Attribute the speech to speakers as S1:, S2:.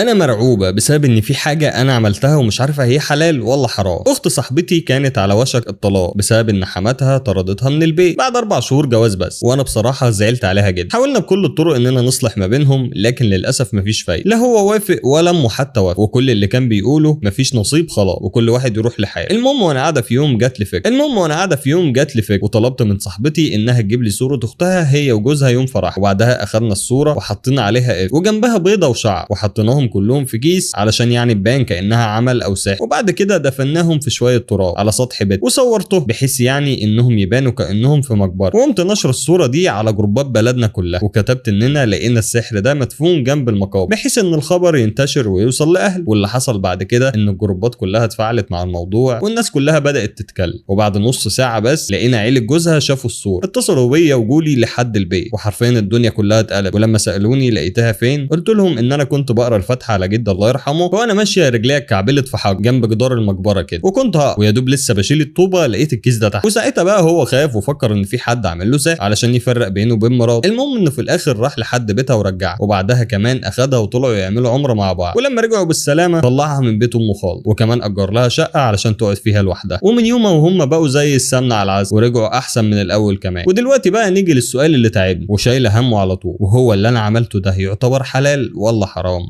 S1: انا مرعوبه بسبب ان في حاجه انا عملتها ومش عارفه هي حلال ولا حرام. اخت صاحبتي كانت على وشك الطلاق بسبب ان حماتها طردتها من البيت بعد 4 شهور جواز بس، وانا بصراحه زعلت عليها جدا. حاولنا بكل الطرق اننا نصلح ما بينهم لكن للاسف مفيش فايده، لا هو وافق ولا امه حتى وافق، وكل اللي كان بيقوله مفيش نصيب خلاص وكل واحد يروح لحاله. المهم وانا قاعده في يوم جات لي فكره وطلبت من صاحبتي انها تجيب لي صوره اختها هي وجوزها يوم فرح، وبعدها اخذنا الصوره وحطينا عليها قرد وجنبها بيضه وشعر وحطيناهم كلهم في كيس علشان يعني تبان كانها عمل او سحر، وبعد كده دفناهم في شويه تراب على سطح بيت وصورته بحيث يعني انهم يبانوا كانهم في مقبره، وقمت نشر الصوره دي على جروبات بلدنا كلها وكتبت اننا لقينا السحر ده مدفون جنب المقابر بحيث ان الخبر ينتشر ويوصل لاهله. واللي حصل بعد كده ان الجروبات كلها اتفاعلت مع الموضوع والناس كلها بدات تتكلم، وبعد نص ساعه بس لقينا عيله جوزها شافوا الصوره اتصلوا بيا وجولي لحد البيت، وحرفيا الدنيا كلها اتقلب. ولما سالوني لقيتها فين قلت لهم ان انا كنت بقرا الفاتحه على جد الله يرحمه وانا ماشيه رجليا اتكعبلت في حجر جنب جدار المقبره كده، وكنت هقع ويا دوب لسه بشيل الطوبه لقيت الكيس ده تحت، وساعتها بقى هو خاف وفكر ان في حد عامل له سحر علشان يفرق بينه وبين مراته. المهم انه في الاخر راح لحد بيتها ورجعها، وبعدها كمان اخدها وطلعوا يعملوا عمره مع بعض، ولما رجعوا بالسلامه طلعها من بيت امه خالص وكمان اجر لها شقه علشان تقعد فيها لوحدها، ومن يومها وهم بقوا زي السمنه على العسل ورجعوا احسن من الاول كمان. ودلوقتي بقى نيجي للسؤال اللي تعبني وشايله همه على طول، وهو اللي انا عملته ده يعتبر حلال ولا حرام؟